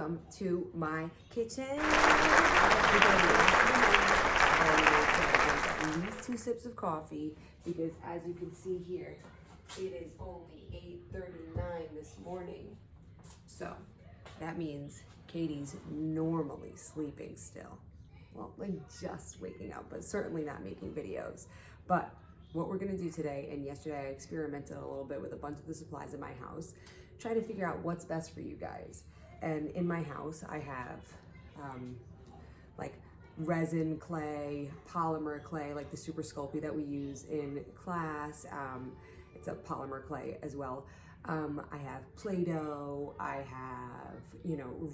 welcome to my kitchen. At least 2 sips of coffee because as you can see here, it is only 8:39 this morning. So that means Katie's normally sleeping still. Well, like just waking up, but certainly not making videos. But what we're gonna do today, and yesterday I experimented a little bit with a bunch of the supplies in my house, trying to figure out what's best for you guys. And in my house, I have like resin clay, polymer clay, like the Super Sculpey that we use in class. It's a polymer clay as well. I have Play-Doh, I have,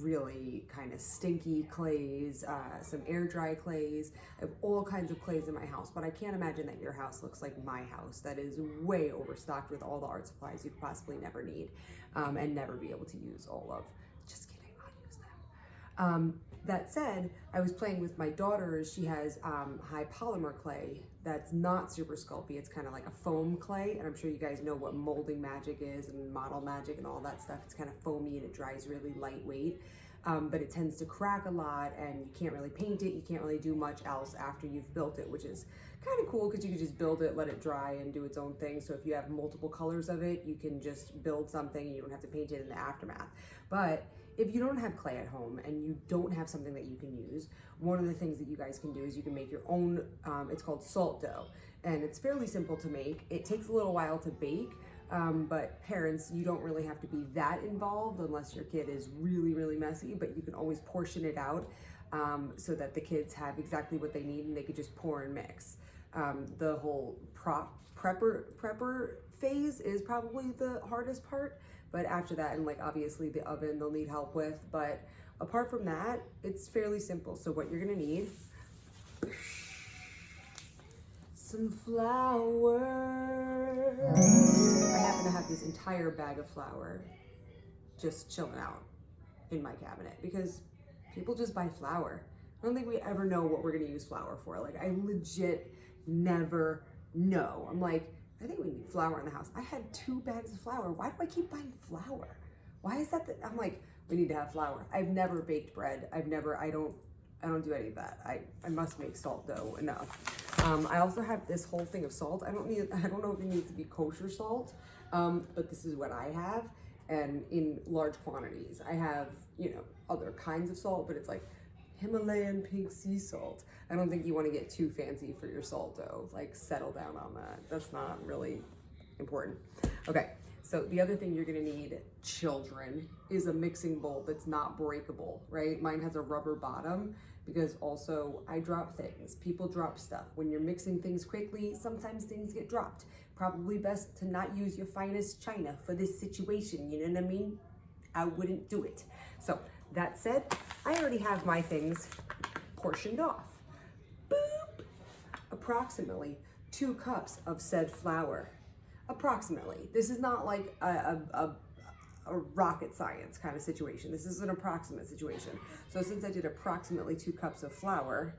really kind of stinky clays, some air dry clays. I have all kinds of clays in my house, but I can't imagine that your house looks like my house that is way overstocked with all the art supplies you could possibly never need and never be able to use all of. Just kidding, I'll use them. That said, I was playing with my daughter. She has high polymer clay that's not Super Sculpey. It's kind of like a foam clay, and I'm sure you guys know what molding magic is and model magic and all that stuff. It's kind of foamy and it dries really lightweight, but it tends to crack a lot and you can't really paint it. You can't really do much else after you've built it, which is kind of cool because you can just build it, let it dry and do its own thing. So if you have multiple colors of it, you can just build something and you don't have to paint it in the aftermath. But if you don't have clay at home and you don't have something that you can use, one of the things that you guys can do is you can make your own, it's called salt dough. And it's fairly simple to make. It takes a little while to bake, but parents, you don't really have to be that involved unless your kid is really, really messy, but you can always portion it out so that the kids have exactly what they need and they could just pour and mix. The whole prepper phase is probably the hardest part. But after that, and like obviously the oven they'll need help with, but apart from that, it's fairly simple. So what you're gonna need, some flour. I happen to have this entire bag of flour just chilling out in my cabinet because people just buy flour. I don't think we ever know what we're gonna use flour for. Like I legit never know. I'm like, I think we need flour in the house. I had 2 bags of flour. Why do I keep buying flour? Why is that? I'm like, we need to have flour. I've never baked bread. I don't do any of that. I must make salt dough enough. I also have this whole thing of salt. I don't know if it needs to be kosher salt, but this is what I have, and in large quantities. I have, other kinds of salt, but it's like Himalayan pink sea salt. I don't think you want to get too fancy for your salt dough. Like settle down on that. That's not really important. Okay, so the other thing you're gonna need, children, is a mixing bowl that's not breakable, right? Mine has a rubber bottom because also I drop things. People drop stuff. When you're mixing things quickly, sometimes things get dropped. Probably best to not use your finest china for this situation, you know what I mean? I wouldn't do it. So that said, I already have my things portioned off. Boop! Approximately 2 cups of said flour. Approximately. This is not like a rocket science kind of situation. This is an approximate situation. So since I did approximately 2 cups of flour,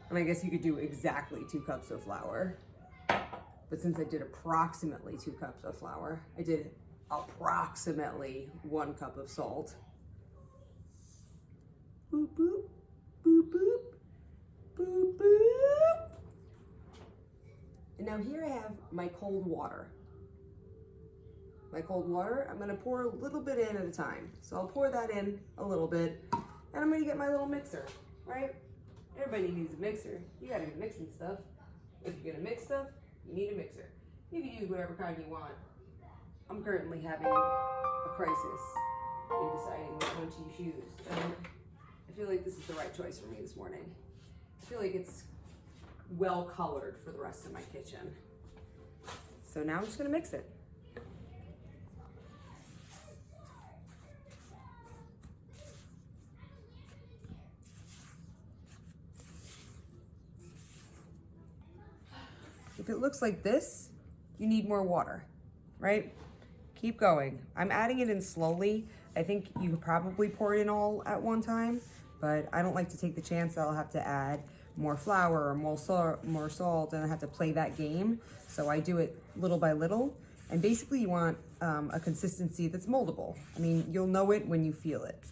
and I guess you could do exactly 2 cups of flour, but since I did approximately 2 cups of flour, I did approximately 1 cup of salt. Boop, boop, boop, boop, boop, boop. And now here I have my cold water. My cold water, I'm gonna pour a little bit in at a time. So I'll pour that in a little bit, and I'm gonna get my little mixer, right? Everybody needs a mixer. You gotta be mixing stuff. If you're gonna mix stuff, you need a mixer. You can use whatever kind you want. I'm currently having a crisis in deciding which one to choose. And I feel like this is the right choice for me this morning. I feel like it's well colored for the rest of my kitchen. So now I'm just gonna mix it. If it looks like this, you need more water, right? Keep going. I'm adding it in slowly. I think you could probably pour it in all at one time, but I don't like to take the chance that I'll have to add more flour or more salt and I have to play that game. So I do it little by little. And basically you want a consistency that's moldable. I mean, you'll know it when you feel it.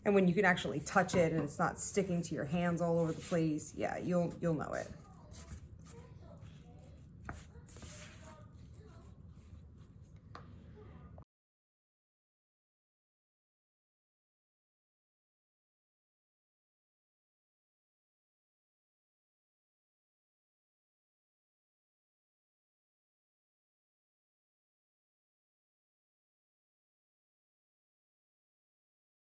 And when you can actually touch it and it's not sticking to your hands all over the place, yeah, you'll know it.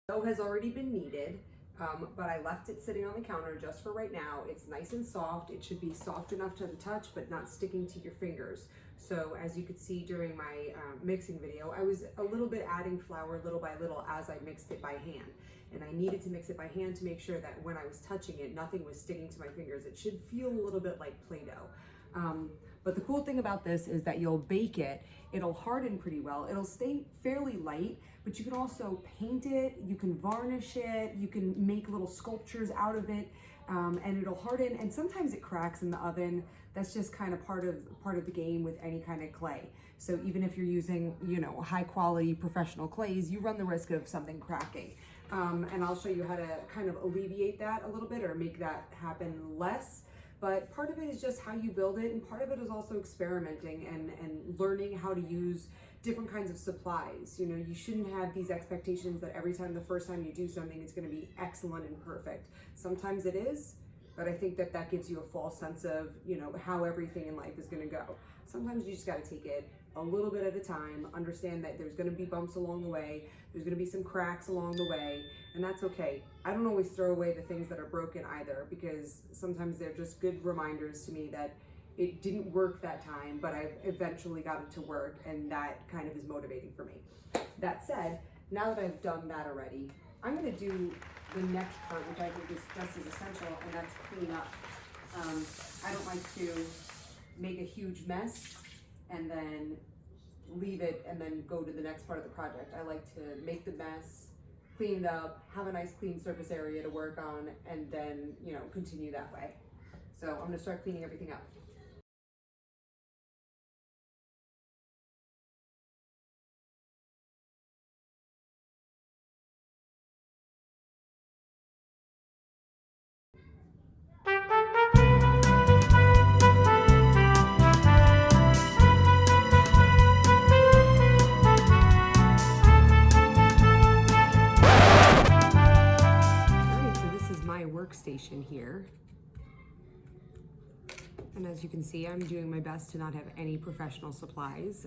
Dough has already been kneaded, but I left it sitting on the counter just for right now. It's nice and soft. It should be soft enough to the touch, but not sticking to your fingers. So as you could see during my mixing video, I was a little bit adding flour little by little as I mixed it by hand. And I needed to mix it by hand to make sure that when I was touching it, nothing was sticking to my fingers. It should feel a little bit like Play-Doh. But the cool thing about this is that you'll bake it, it'll harden pretty well, it'll stay fairly light, but you can also paint it, you can varnish it, you can make little sculptures out of it, and it'll harden, and sometimes it cracks in the oven. That's just kind of part of the game with any kind of clay. So even if you're using, you know, high quality professional clays, you run the risk of something cracking. And I'll show you how to kind of alleviate that a little bit or make that happen less. But part of it is just how you build it, and part of it is also experimenting and learning how to use different kinds of supplies. You know, you shouldn't have these expectations that every time, the first time you do something, it's gonna be excellent and perfect. Sometimes it is, but I think that that gives you a false sense of, you know, how everything in life is gonna go. Sometimes you just gotta take it a little bit at a time, understand that there's gonna be bumps along the way, there's gonna be some cracks along the way, and that's okay. I don't always throw away the things that are broken either, because sometimes they're just good reminders to me that it didn't work that time, but I eventually got it to work, and that kind of is motivating for me. That said, now that I've done that already, I'm gonna do the next part, which I think is just as essential, and that's clean up. I don't like to make a huge mess and then leave it and then go to the next part of the project. I like to make the mess, clean it up, have a nice clean surface area to work on, and then, you know, continue that way. So I'm gonna start cleaning everything up. Workstation here, and as you can see, I'm doing my best to not have any professional supplies,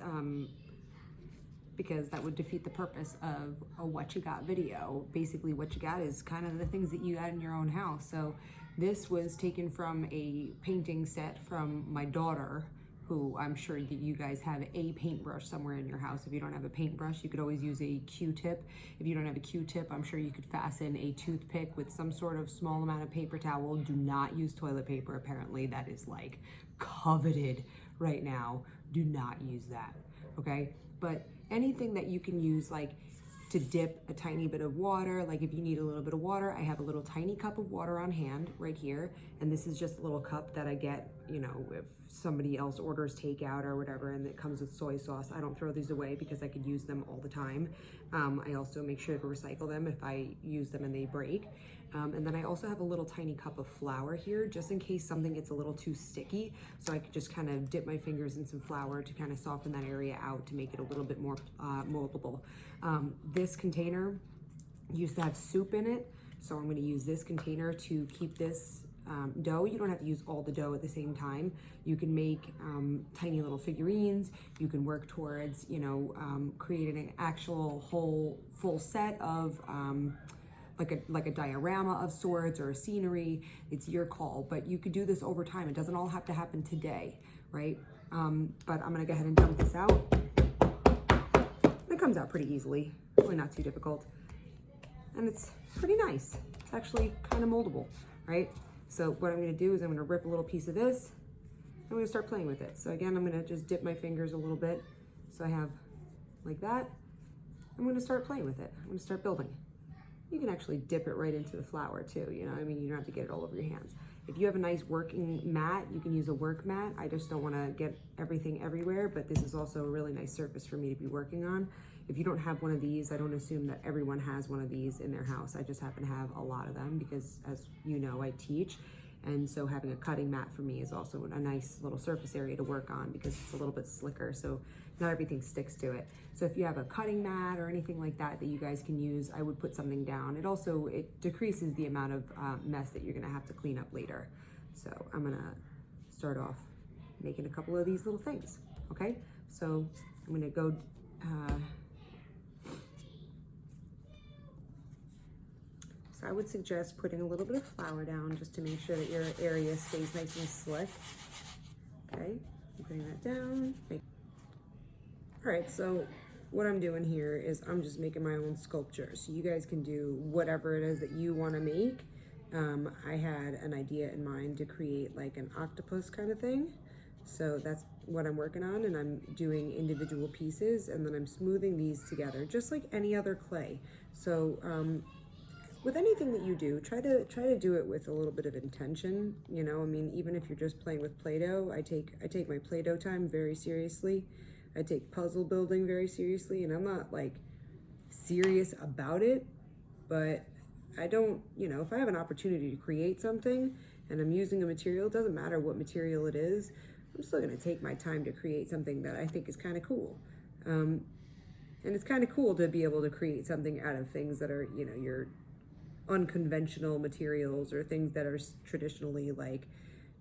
because that would defeat the purpose of a what you got video. Basically what you got is kind of the things that you got in your own house. So this was taken from a painting set from my daughter, who I'm sure that you guys have a paintbrush somewhere in your house. If you don't have a paintbrush, you could always use a Q-tip. If you don't have a Q-tip, I'm sure you could fasten a toothpick with some sort of small amount of paper towel. Do not use toilet paper. Apparently that is like coveted right now. Do not use that, okay? But anything that you can use, like to dip a tiny bit of water, like if you need a little bit of water, I have a little tiny cup of water on hand right here, and this is just a little cup that I get, you know, if somebody else orders takeout or whatever, and it comes with soy sauce. I don't throw these away because I could use them all the time. I also make sure to recycle them if I use them and they break. And then I also have a little tiny cup of flour here, just in case something gets a little too sticky. So I could just kind of dip my fingers in some flour to kind of soften that area out to make it a little bit more moldable. This container used to have soup in it, so I'm going to use this container to keep this dough. You don't have to use all the dough at the same time. You can make tiny little figurines. You can work towards, you know, creating an actual whole full set of like a diorama of sorts or a scenery. It's your call, but you could do this over time. It doesn't all have to happen today, right? But I'm gonna go ahead and dump this out. It comes out pretty easily, really not too difficult. And it's pretty nice. It's actually kind of moldable, right? So what I'm gonna do is I'm gonna rip a little piece of this, and I'm gonna start playing with it. So again, I'm gonna just dip my fingers a little bit. So I have like that. I'm gonna start playing with it. I'm gonna start building. You can actually dip it right into the flour too, you know, I mean, you don't have to get it all over your hands. If you have a nice working mat, you can use a work mat. I just don't want to get everything everywhere, but this is also a really nice surface for me to be working on. If you don't have one of these, I don't assume that everyone has one of these in their house. I just happen to have a lot of them because, as you know, I teach. And so having a cutting mat for me is also a nice little surface area to work on because it's a little bit slicker, so not everything sticks to it. So if you have a cutting mat or anything like that that you guys can use, I would put something down. It decreases the amount of mess that you're gonna have to clean up later. So I'm gonna start off making a couple of these little things, okay? So I'm gonna go, I would suggest putting a little bit of flour down just to make sure that your area stays nice and slick. Okay, I'm putting that down. All right, so what I'm doing here is I'm just making my own sculpture. So you guys can do whatever it is that you want to make. I had an idea in mind to create like an octopus kind of thing. So that's what I'm working on, and I'm doing individual pieces, and then I'm smoothing these together just like any other clay. So with anything that you do, try to do it with a little bit of intention. You know, I mean, even if you're just playing with Play-Doh, I take my Play-Doh time very seriously. I take puzzle building very seriously, and I'm not like serious about it, but I don't, you know, if I have an opportunity to create something and I'm using a material, it doesn't matter what material it is, I'm still gonna take my time to create something that I think is kind of cool. And it's kind of cool to be able to create something out of things that are, you know, your unconventional materials or things that are traditionally like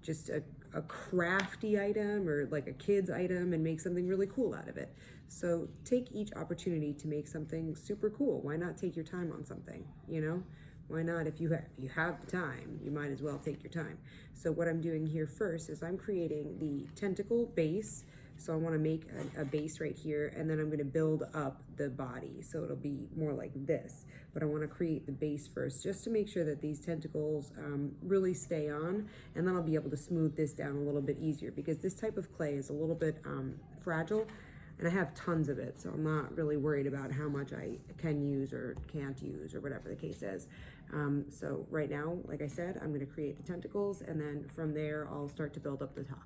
just a crafty item or like a kid's item and make something really cool out of it. So take each opportunity to make something super cool. Why not take your time on something, you know? Why not? If you have the time, you might as well take your time. So what I'm doing here first is I'm creating the tentacle base. So I want to make a base right here, and then I'm going to build up the body. So it'll be more like this, but I want to create the base first just to make sure that these tentacles really stay on, and then I'll be able to smooth this down a little bit easier because this type of clay is a little bit fragile, and I have tons of it. So I'm not really worried about how much I can use or can't use or whatever the case is. So right now, like I said, I'm going to create the tentacles, and then from there, I'll start to build up the top.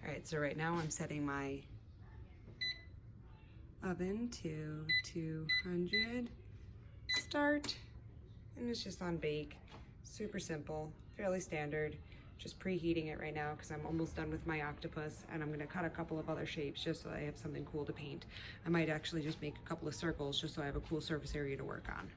All right, so right now I'm setting my oven to 200, start, and it's just on bake. Super simple, fairly standard. Just preheating it right now because I'm almost done with my octopus, and I'm gonna cut a couple of other shapes just so I have something cool to paint. I might actually just make a couple of circles just so I have a cool surface area to work on.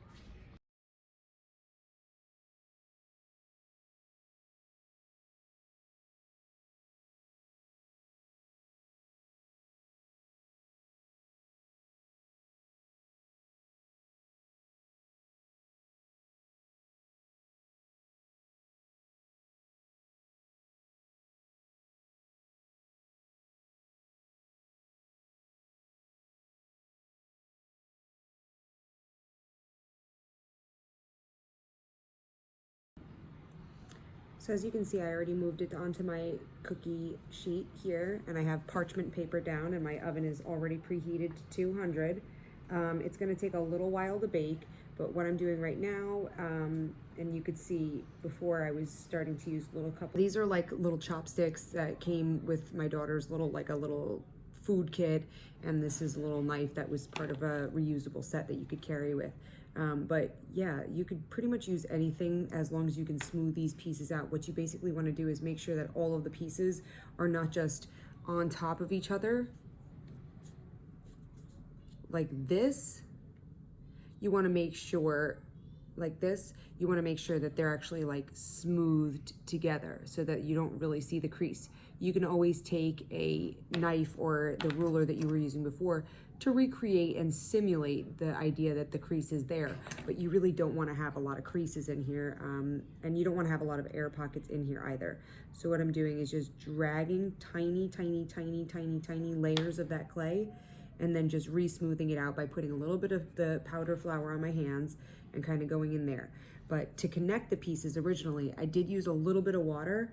So as you can see, I already moved it onto my cookie sheet here, and I have parchment paper down, and my oven is already preheated to 200. It's gonna take a little while to bake, but what I'm doing right now, and you could see before I was starting to use little couple. These are like little chopsticks that came with my daughter's like a little food kit, and this is a little knife that was part of a reusable set that you could carry with. But yeah, you could pretty much use anything as long as you can smooth these pieces out. What you basically want to do is make sure that all of the pieces are not just on top of each other like this. You want to make sure like this, you want to make sure that they're actually like smoothed together so that you don't really see the crease. You can always take a knife or the ruler that you were using before to recreate and simulate the idea that the crease is there, but you really don't want to have a lot of creases in here, and you don't want to have a lot of air pockets in here either. So what I'm doing is just dragging tiny layers of that clay and then just re-smoothing it out by putting a little bit of the powder flour on my hands and kind of going in there. But to connect the pieces originally, I did use a little bit of water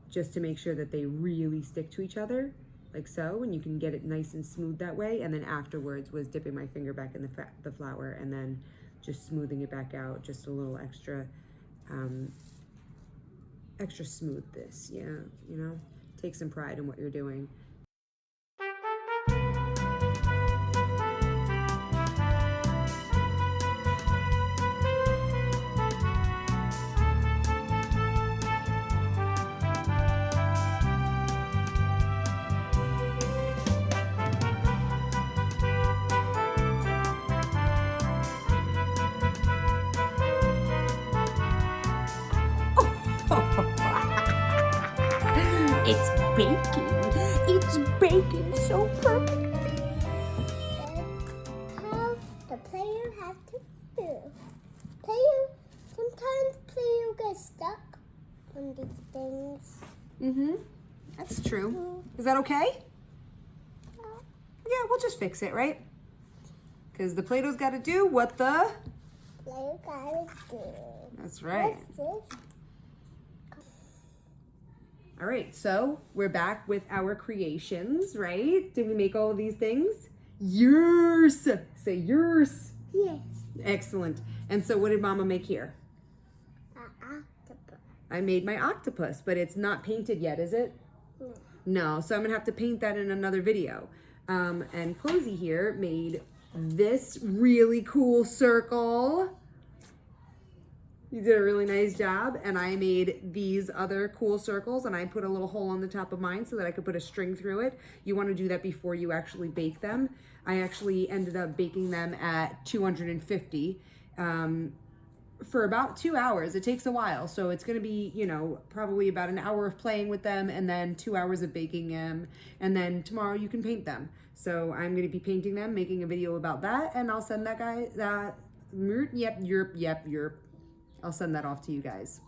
just to make sure that they really stick to each other, like so, and you can get it nice and smooth that way. And then afterwards was dipping my finger back in the flour and then just smoothing it back out, just a little extra extra smooth this, yeah, you know, take some pride in what you're doing. It's baking. It's baking so perfectly. How the player has to do. Sometimes player gets stuck on these things. That's true. Is that okay? Yeah, we'll just fix it, right? Because the Play-Doh's got to do what the Player gotta do. That's right. What's this? All right, so we're back with our creations, right? Did we make all of these things? Yours. Say yours. Yes. Excellent. And so what did Mama make here? Octopus. I made my octopus, but it's not painted yet, is it? No, so I'm gonna have to paint that in another video. And Posey here made this really cool circle. You did a really nice job. And I made these other cool circles, and I put a little hole on the top of mine so that I could put a string through it. You want to do that before you actually bake them. I actually ended up baking them at 250 for about 2 hours. It takes a while, so it's going to be, you know, probably about an hour of playing with them and then 2 hours of baking them, and then tomorrow you can paint them. So I'm going to be painting them, making a video about that, and I'll send that guy that. Yep. I'll send that off to you guys.